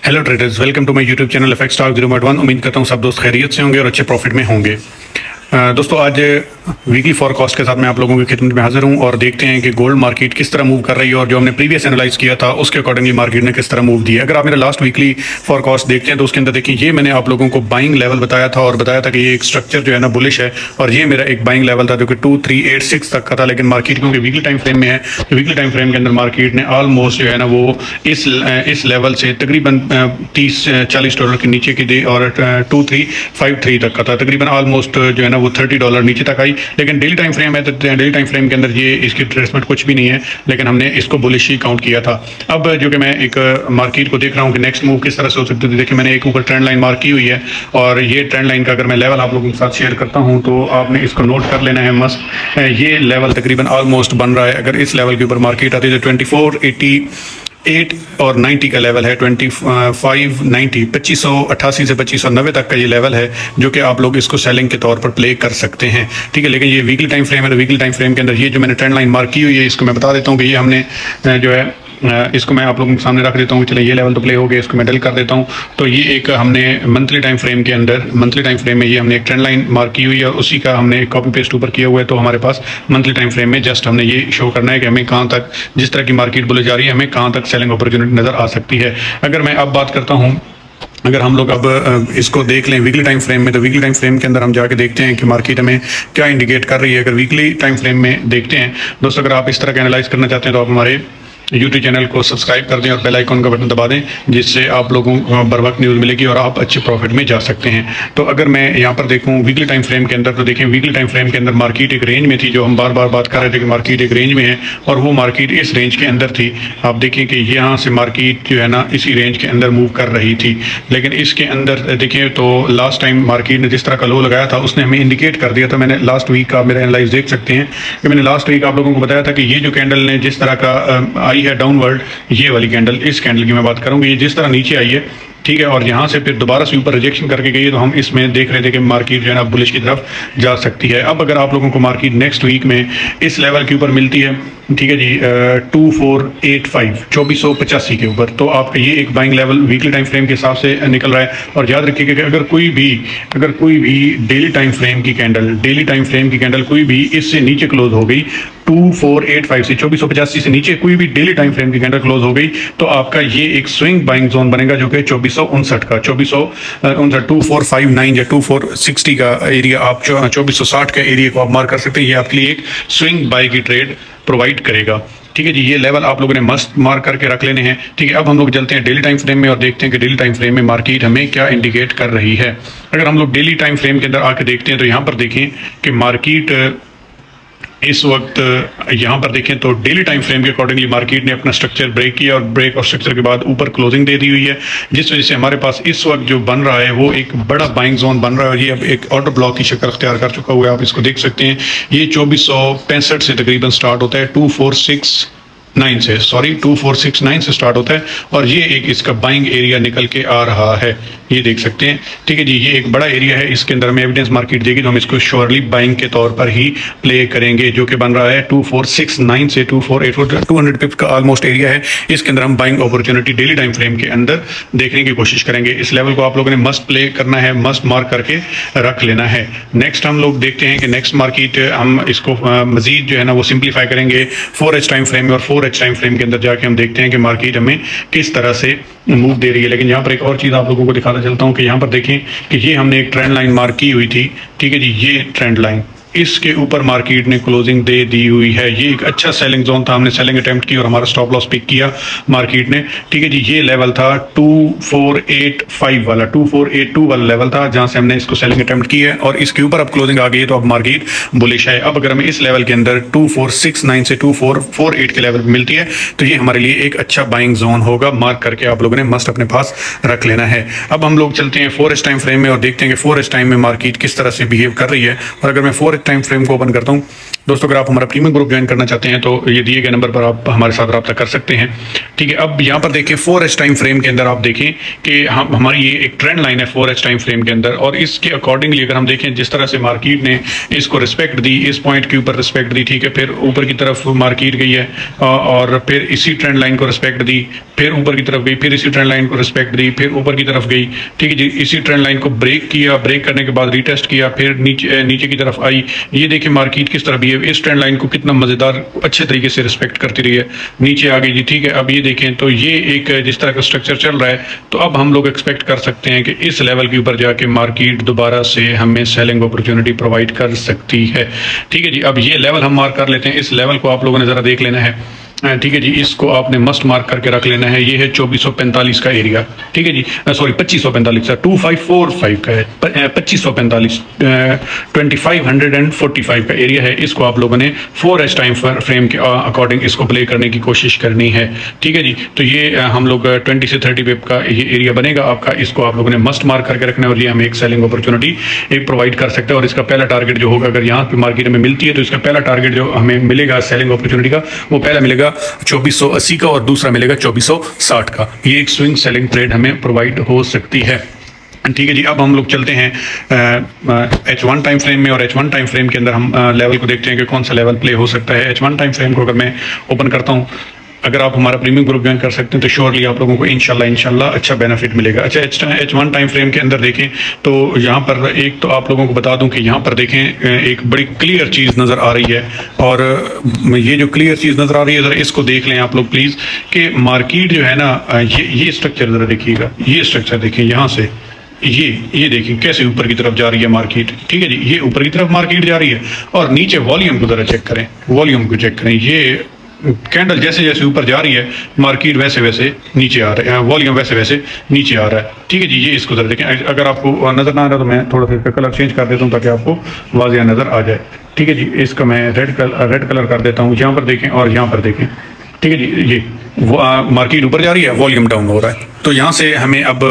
Hello traders, welcome to my YouTube channel FX stock 0.1। उम्मीद करता हूँ सब दोस्त खैरियत से होंगे और अच्छे प्रॉफिट में होंगे। दोस्तों, आज वीकली फॉरकास्ट के साथ मैं आप लोगों की खिदमत में हाजिर हूं और देखते हैं कि गोल्ड मार्केट किस तरह मूव कर रही है और जो हमने प्रीवियस एनालाइज किया था उसके अकॉर्डिंगली मार्केट ने किस तरह मूव दिया। अगर आप मेरा लास्ट वीकली फॉरकास्ट देखते हैं तो उसके अंदर देखिए, ये मैंने आप लोगों को बाइंग लेवल बताया था और बताया था कि ये एक स्ट्रक्चर जो है ना बुलिश है और ये मेरा एक बाइंग लेवल था जो कि 2386 तक का था। लेकिन मार्केट क्योंकि वीकली टाइम फ्रेम में है तो वीकली टाइम फ्रेम के अंदर मार्केट ने ऑलमोस्ट जो है ना वो इस लेवल से तकरीबन 30-40 डॉलर के नीचे की दी और 2353 तक का था, तकरीबन ऑलमोस्ट जो है ना वो $30 नीचे तक आई। लेकिन डेली टाइम फ्रेम है तो डेली टाइम फ्रेम के अंदर ये इसकी ट्रेसमेंट कुछ भी नहीं है, लेकिन हमने इसको बुलिश ही काउंट किया था। अब जो कि मैं एक मार्केट को देख रहा हूँ कि नेक्स्ट मूव किस तरह से हो सकती है। देखिए, मैंने एक ऊपर ट्रेंड लाइन मार्क की हुई है और ये ट्रेंड लाइन का अगर मैं लेवल आप लोगों के साथ शेयर करता हूँ तो आपने इसको नोट कर लेना है मस्ट। ये लेवल तकरीबन ऑलमोस्ट बन रहा है। अगर इस लेवल के ऊपर मार्केट आती है तो 2488 और 90 का लेवल है, 2590 2588 से 2590 तक का ये लेवल है जो कि आप लोग इसको सेलिंग के तौर पर प्ले कर सकते हैं। ठीक है, लेकिन ये वीकली टाइम फ्रेम है तो वीकली टाइम फ्रेम के अंदर ये जो मैंने ट्रेंड लाइन मार्क की हुई है इसको मैं बता देता हूँ कि ये हमने जो है इसको मैं आप लोगों के सामने रख देता हूँ। चलिए, ये लेवल तो प्ले हो गया, इसको मैं डल कर देता हूँ। तो ये एक हमने मंथली टाइम फ्रेम के अंदर, मंथली टाइम फ्रेम में ये हमने एक ट्रेंड लाइन मार्क की हुई है और उसी का हमने कॉपी पेस्ट ऊपर किया हुआ है। तो हमारे पास मंथली टाइम फ्रेम में जस्ट हमने ये शो करना है कि हमें कहाँ तक, जिस तरह की मार्केट बोले जा रही है, हमें कहाँ तक सेलिंग अपॉर्चुनिटी नज़र आ सकती है। अगर मैं अब बात करता हूँ, अगर हम लोग अब इसको देख लें वीकली टाइम फ्रेम में, तो वीकली टाइम फ्रेम के अंदर हम जाके देखते हैं कि मार्केट हमें क्या इंडिकेट कर रही है। अगर वीकली टाइम फ्रेम में देखते हैं दोस्तों, अगर आप इस तरह का एनालाइज करना चाहते हैं तो आप हमारे यूट्यूब चैनल को सब्सक्राइब कर दें और बेल आइकन का बटन दबा दें, जिससे आप लोगों को बर वक्त न्यूज़ मिलेगी और आप अच्छे प्रॉफिट में जा सकते हैं। तो अगर मैं यहाँ पर देखूँ वीकली टाइम फ्रेम के अंदर, तो देखें वीकली टाइम फ्रेम के अंदर मार्केट एक रेंज में थी, जो हम बार बार बात कर रहे थे कि मार्केट एक रेंज में है और वो मार्केट इस रेंज के अंदर थी। आप देखें कि यहाँ से मार्केट जो है ना इसी रेंज के अंदर मूव कर रही थी। लेकिन इसके अंदर देखें तो लास्ट टाइम मार्केट ने जिस तरह का लो लगाया था उसने हमें इंडिकेट कर दिया था। मैंने लास्ट वीक का मेरा एनालाइज देख सकते हैं कि मैंने लास्ट वीक आप लोगों को बताया था कि ये जो कैंडल ने जिस तरह का आई है डाउनवर्ड, ये वाली कैंडल, इस कैंडल की मैं बात करूंगी, ये जिस तरह नीचे आई है, ठीक है, और यहाँ से फिर दोबारा से ऊपर रिजेक्शन करके गई है, तो हम इसमें देख रहे थे कि मार्केट जो है ना बुलिश की तरफ जा सकती है। अब अगर आप लोगों को मार्केट नेक्स्ट वीक में इस लेवल के ऊपर मिलती है, ठीक है जी, 2485 2485 के ऊपर, तो आपका ये एक buying level weekly time frame के हिसाब से निकल रहा है। और याद रखिएगा कि अगर कोई भी डेली टाइम फ्रेम की कैंडल कोई भी इससे नीचे क्लोज हो गई, 2485 से 2485 से नीचे कोई भी डेली टाइम फ्रेम की कैंडल क्लोज हो गई, तो आपका ये एक स्विंग बाइंग जोन बनेगा जो कि 2459 का 2459 या 2460 का एरिया, आप 2460 का एरिया को आप मार्क कर सकते हैं। ये आपके लिए एक स्विंग बाई की ट्रेड प्रोवाइड करेगा। ठीक है जी, ये लेवल आप लोगों ने मस्ट मार्क करके रख लेने हैं। ठीक है, अब हम लोग चलते हैं डेली टाइम फ्रेम में और देखते हैं कि डेली टाइम फ्रेम में मार्केट हमें क्या इंडिकेट कर रही है। अगर हम लोग डेली टाइम फ्रेम के अंदर आके देखते हैं तो यहाँ पर देखें कि मार्केट इस वक्त यहाँ पर देखें तो डेली टाइम फ्रेम के अकॉर्डिंगली मार्केट ने अपना स्ट्रक्चर ब्रेक किया और ब्रेक और स्ट्रक्चर के बाद ऊपर क्लोजिंग दे दी हुई है, जिस वजह से हमारे पास इस वक्त जो बन रहा है वो एक बड़ा बाइंग जोन बन रहा है और ये अब एक ऑर्डर ब्लॉक की शक्ल अख्तियार कर चुका हुआ है। आप इसको देख सकते हैं, ये 2465 से तकरीबन स्टार्ट होता है, 2469 से स्टार्ट होता है और ये एक इसका बाइंग एरिया निकल के आ रहा है, ये देख सकते हैं। ठीक है जी, ये एक बड़ा एरिया है, इसके अंदर में एविडेंस मार्केट देगी तो हम इसको श्योरली बाइंग के तौर पर ही प्ले करेंगे, जो कि बन रहा है 2469 से 2484, 200 पिप का ऑलमोस्ट एरिया है। इसके अंदर हम buying opportunity daily time frame के अंदर देखने की कोशिश करेंगे। इस लेवल को आप लोगों ने मस्ट प्ले करना है, मस्ट मार्क करके रख लेना है। नेक्स्ट हम लोग देखते हैं कि नेक्स्ट मार्केट हम इसको मजीद जो है ना वो सिंप्लीफाई करेंगे 4H टाइम फ्रेम में और 4H टाइम फ्रेम के अंदर जाके हम देखते हैं कि मार्केट हमें किस तरह से मूव दे रही है। लेकिन यहाँ पर एक और चीज़ आप लोगों को दिखाता चलता हूँ कि यहाँ पर देखें कि ये हमने एक ट्रेंड लाइन मार्क की हुई थी, ठीक है जी, ये ट्रेंड लाइन, इसके ऊपर मार्केट ने क्लोजिंग दे दी हुई है। ये एक अच्छा सेलिंग जोन था, हमने सेलिंग अटेम्प्ट की और हमारा स्टॉप लॉस पिक किया मार्केट ने। ठीक है जी, ये लेवल था 2485 वाला, 2482 वाला लेवल था जहां से हमने इसको सेलिंग अटेम्प्ट की है और इसके ऊपर अब क्लोजिंग आ गई है तो अब मार्केट बुलिश है। अब अगर हमें इस लेवल के अंदर 2469 से 2448 के लेवल पर मिलती है तो ये हमारे लिए एक अच्छा बाइंग जोन होगा, मार्क करके आप लोगों ने मस्ट अपने पास रख लेना है। अब हम लोग चलते हैं 4H टाइम फ्रेम में और देखते हैं कि 4H टाइम में मार्केट किस तरह से बिहेव कर रही है। और अगर मैं 4H टाइम फ्रेम को ओपन करता हूँ दोस्तों अगर आप हमारा प्रीमियम ग्रुप ज्वाइन करना चाहते हैं तो ये दिए गए नंबर पर आप हमारे साथ रब्ता कर सकते हैं। ठीक है, अब यहाँ पर देखें 4H टाइम फ्रेम के अंदर आप देखें कि हम हमारी ये एक ट्रेंड लाइन है 4H टाइम फ्रेम के अंदर, और इसके अकॉर्डिंगली अगर हम देखें जिस तरह से मार्केट ने इसको रिस्पेक्ट दी, इस पॉइंट के ऊपर रिस्पेक्ट दी, ठीक है, फिर ऊपर की तरफ मार्केट गई है और फिर इसी ट्रेंड लाइन को रिस्पेक्ट दी, फिर ऊपर की तरफ गई, फिर इसी ट्रेंड लाइन को रिस्पेक्ट दी, फिर ऊपर की तरफ गई। ठीक है जी, इसी ट्रेंड लाइन को ब्रेक किया, ब्रेक करने के बाद रीटेस्ट किया, फिर नीचे की तरफ आई। ये देखिए मार्केट किस तरह बिहेव, इस ट्रेंड लाइन को कितना मजेदार अच्छे तरीके से रिस्पेक्ट करती रही है, नीचे आ गई जी। ठीक है, अब ये देखें तो ये एक जिस तरह का स्ट्रक्चर चल रहा है, तो अब हम लोग एक्सपेक्ट कर सकते हैं कि इस लेवल के ऊपर जाके मार्केट दोबारा से हमें सेलिंग अपॉर्चुनिटी प्रोवाइड कर सकती है। ठीक है जी, अब ये लेवल हम मार्क कर लेते हैं, इस लेवल को आप लोगों ने जरा देख लेना है। ठीक है जी, इसको आपने मस्ट मार्क करके रख लेना है। ये है 2445 का एरिया। ठीक है जी, सॉरी 2545 का, 2545 का है, 2545 2545 का एरिया है। इसको आप लोगों ने 4H टाइम फ्रेम के अकॉर्डिंग इसको प्ले करने की कोशिश करनी है। ठीक है जी, तो ये हम लोग 20 से 30 पिप का ये एरिया बनेगा आपका, इसको आप लोगों ने मस्ट मार्क करके रखना है और ये हमें एक सेलिंग अपॉर्चुनिटी एक प्रोवाइड कर सकता है। और इसका पहला टारगेट जो होगा, अगर यहाँ पे मार्केट में मिलती है तो इसका पहला टारगेट जो हमें मिलेगा सेलिंग अपॉर्चुनिटी का, वो पहला मिलेगा 2480 का और दूसरा मिलेगा 2460 का। ये एक स्विंग सेलिंग ट्रेड हमें प्रोवाइड हो सकती है। ठीक है जी, अब हम लोग चलते हैं H1 टाइम फ्रेम में, और H1 टाइम फ्रेम के अंदर हम लेवल को देखते हैं कि कौन सा लेवल प्ले हो सकता है। H1 टाइम फ्रेम को अगर मैं ओपन करता हूँ, अगर आप हमारा प्रीमियम ग्रुप ज्वाइन कर सकते हैं तो श्योरली आप लोगों को इंशाल्लाह अच्छा बेनिफिट मिलेगा। अच्छा, H1 टाइम फ्रेम के अंदर देखें तो यहाँ पर एक तो आप लोगों को बता दूं कि यहाँ पर देखें एक बड़ी क्लियर चीज़ नज़र आ रही है, और ये जो क्लियर चीज़ नज़र आ रही है ज़रा इसको देख लें आप लोग प्लीज़, कि मार्केट जो है ना, ये स्ट्रक्चर ज़रा देखिएगा, ये स्ट्रक्चर देखें यहाँ से, ये देखिए कैसे ऊपर की तरफ जा रही है मार्केट। ठीक है जी, ये ऊपर की तरफ मार्केट जा रही है, और नीचे वॉल्यूम को ज़रा चेक करें, वॉल्यूम को चेक करें। ये कैंडल जैसे जैसे ऊपर जा रही है मार्केट वैसे वैसे नीचे आ रहा है, वॉल्यूम वैसे वैसे नीचे आ रहा है। ठीक है जी, ये इसको जरा देखें। अगर आपको नज़र ना आ रहा तो मैं थोड़ा सा इसका कलर चेंज कर देता हूँ ताकि आपको वाज़िया नज़र आ जाए। ठीक है जी, इसका मैं रेड कलर कर देता हूँ, यहाँ पर देखें और यहाँ पर देखें। ठीक है जी, ये मार्केट ऊपर जा रही है, वॉल्यूम डाउन हो रहा है, तो यहाँ से हमें अब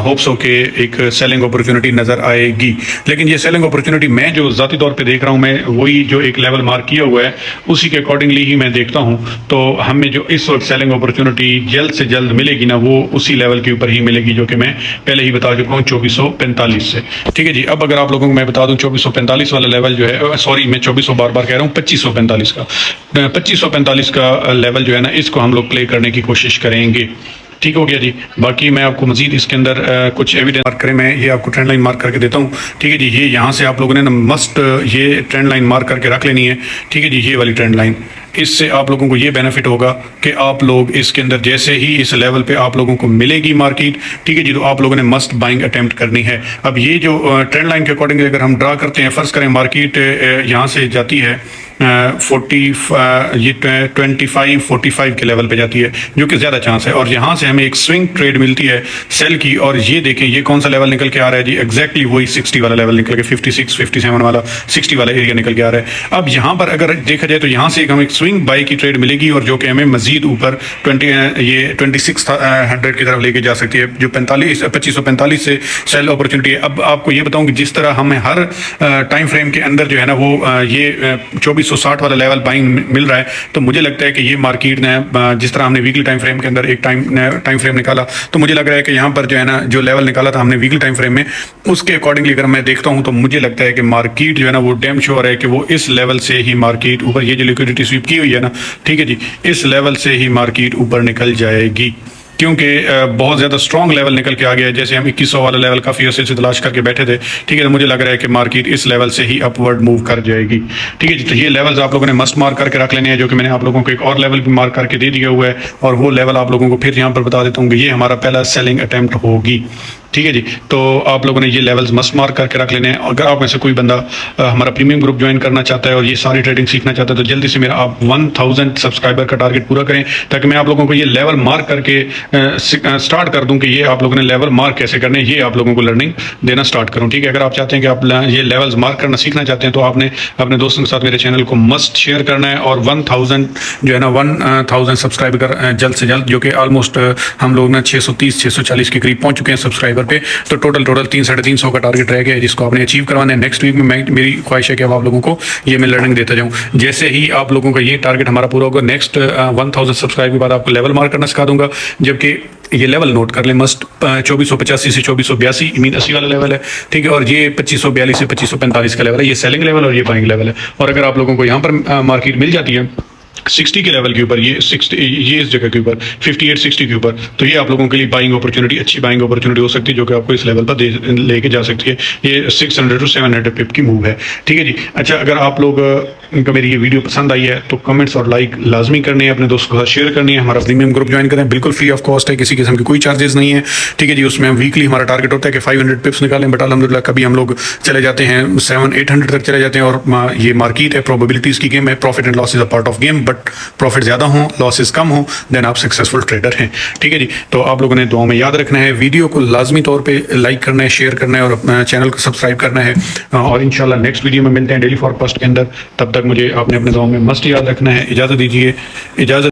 होप्स हो के एक सेलिंग अपॉर्चुनिटी नज़र आएगी। लेकिन ये सेलिंग अपॉर्चुनिटी मैं जो ज़ाती तौर पे देख रहा हूँ, मैं वही जो एक लेवल मार्क किया हुआ है उसी के अकॉर्डिंगली ही मैं देखता हूँ। तो हमें जो इस वक्त सेलिंग अपॉर्चुनिटी जल्द से जल्द मिलेगी ना, वो उसी लेवल के ऊपर ही मिलेगी जो कि मैं पहले ही बता चुका हूँ 2445 से। ठीक है जी, अब अगर आप लोगों को मैं बता दूँ 2445 वाला लेवल जो है, सॉरी मैं 2400 बार कह रहा हूँ, 2545 का 2545 का लेवल जो है ना, इसको हम लोग प्ले करने की कोशिश करेंगे। ठीक हो गया जी। बाकी मैं आपको मजीद इसके अंदर कुछ एविडेंस मार्क करें, मैं ये आपको ट्रेंड लाइन मार्क करके देता हूँ। ठीक है जी, ये यहाँ से आप लोगों ने ना मस्ट ये ट्रेंड लाइन मार्क करके रख लेनी है। ठीक है जी, ये वाली ट्रेंड लाइन, इससे आप लोगों को ये बेनिफिट होगा कि आप लोग इसके अंदर जैसे ही इस लेवल पे आप लोगों को मिलेगी मार्केट, ठीक है जी, तो आप लोगों ने मस्ट बाइंग अटेम्प्ट करनी है। अब ये जो ट्रेंड लाइन के अकॉर्डिंग अगर हम ड्रा करते हैं, फर्ज करें मार्केट यहाँ से जाती है 25-45 के लेवल पे जाती है, जो कि ज़्यादा चांस है, और यहाँ से हमें एक स्विंग ट्रेड मिलती है सेल की। और ये देखें ये कौन सा लेवल निकल के आ रहा है जी, एग्जैक्टली वही 60 वाला लेवल निकल के 56-57 वाला 60 वाला एरिया निकल के आ रहा है। अब यहाँ पर अगर देखा जाए तो यहाँ से हमें एक स्विंग बाई की ट्रेड मिलेगी, और जो कि हमें मजीद ऊपर 2600 की तरफ लेके जा सकती है, जो 2545 से सेल अपॉर्चुनिटी है। अब आपको ये बताऊँ कि जिस तरह हमें हर टाइम फ्रेम के अंदर जो है ना वो ये 2460 वाला लेवल बाइंग मिल रहा है, तो मुझे लगता है कि ये मार्केट ने जिस तरह हमने वीकली टाइम फ्रेम के अंदर एक टाइम फ्रेम निकाला, तो मुझे लग रहा है कि यहाँ पर जो है ना जो लेवल निकाला था हमने वीकली टाइम फ्रेम में, उसके अकॉर्डिंगली अगर मैं देखता हूँ तो मुझे लगता है कि मार्केट जो है ना वो डैम श्योर है कि वो इस लेवल से ही मार्केट ऊपर, ये जो लिक्विडिटी स्वीप की हुई है ना, ठीक है जी, इस लेवल से ही मार्केट ऊपर निकल जाएगी, क्योंकि बहुत ज़्यादा स्ट्रॉन्ग लेवल निकल के आ गया है। जैसे हम 2100 वाला लेवल काफ़ी अर्से से तलाश करके बैठे थे, ठीक है, तो मुझे लग रहा है कि मार्केट इस लेवल से ही अपवर्ड मूव कर जाएगी। ठीक है जी, तो ये लेवल्स आप लोगों ने मस्ट मार्क करके रख लेने हैं, जो कि मैंने आप लोगों को एक और लेवल भी मार्क करके दे दिया हुआ है, और वो लेवल आप लोगों को फिर यहाँ पर बता देता हूँ कि ये हमारा पहला सेलिंग अटेम्प्ट होगी। ठीक है जी, तो आप लोगों ने ये लेवल्स मस्ट मार्क करके रख लेने हैं। अगर आप में से कोई बंदा हमारा प्रीमियम ग्रुप ज्वाइन करना चाहता है और ये सारी ट्रेडिंग सीखना चाहता है, तो जल्दी से मेरा आप 1000 सब्सक्राइबर का टारगेट पूरा करें, ताकि मैं आप लोगों को ये लेवल मार्क करके स्टार्ट कर दूं कि ये आप लोगों ने लेवल मार्क कैसे करने, ये आप लोगों को लर्निंग देना स्टार्ट करूं। ठीक है, अगर आप चाहते हैं कि आप ये लेवल्स मार्क करना सीखना चाहते हैं, तो आपने अपने दोस्तों के साथ मेरे चैनल को मस्ट शेयर करना है, और 1000 जो है ना 1000 सब्सक्राइबर जल्द से जल्द, जो कि ऑलमोस्ट हम लोग ना 630-640 के करीब पहुंच चुके हैं सब्सक्राइबर, पे। तो टोटल 300-350 का टारगेट रह गया है जिसको आपने अचीव करवाना है। नेक्स्ट वीक में मेरी ख्वाहिश है कि अब आप लोगों को ये मैं लर्निंग देता जाऊँ। जैसे ही आप लोगों का ये टारगेट हमारा पूरा होगा, नेक्स्ट 1000 सब्सक्राइब के बाद आपको लेवल मार्क करना सिखा दूंगा, जबकि ये लेवल नोट कर लें मस्ट 2485 से 2482 मीन 80 वाला लेवल है, ठीक है। और ये 2542 से 2545 का लेवल है, ये सेलिंग लेवल और ये बाइंग लेवल है। और अगर आप लोगों को यहाँ पर मार्केट मिल जाती है 60 के लेवल के ऊपर, ये 60 ये इस जगह के ऊपर 58-60 के ऊपर, तो ये आप लोगों के लिए बाइंग अपॉर्चुनिटी, अच्छी बाइंग अपॉर्चुनिटी हो सकती है, जो कि आपको इस लेवल पर लेके जा सकती है। ये 600 to 700 पिप की मूव है, ठीक है जी। अच्छा, अगर आप लोग को मेरी ये वीडियो पसंद आई है तो कमेंट्स और लाइक लाजमी करने हैं, अपने दोस्तों के साथ शेयर करनी है। हमारा प्रीमियम ग्रुप ज्वाइन करें, बिल्कुल फ्री ऑफ कॉस्ट है, किसी किस्म की कोई चार्जेस नहीं है, ठीक है जी। उसमें वीकली हमारा टारगेट होता है कि 500 पिप्स निकालें, बट अलहमदिल्ला कभी हम लोग चले जाते हैं 700-800 तक चले जाते हैं। और ये मार्केट है, प्रोबेबिलिटीज़ की गेम है, profit and loss is a part of game, but profit ज़्यादा हो, लॉसेस कम हो, देन आप सक्सेसफुल ट्रेडर हैं, ठीक है जी। तो आप लोगों ने दुआ में याद रखना है, वीडियो को लाजमी तौर पे लाइक करना है, शेयर करना है और अपना चैनल को सब्सक्राइब करना है। और इंशाल्लाह नेक्स्ट वीडियो में मिलते हैं डेली फॉरकास्ट के अंदर। तब तक मुझे आपने अपने दुआ में मस्ट याद रखना है। इजाज़त दीजिए, इजाज़त।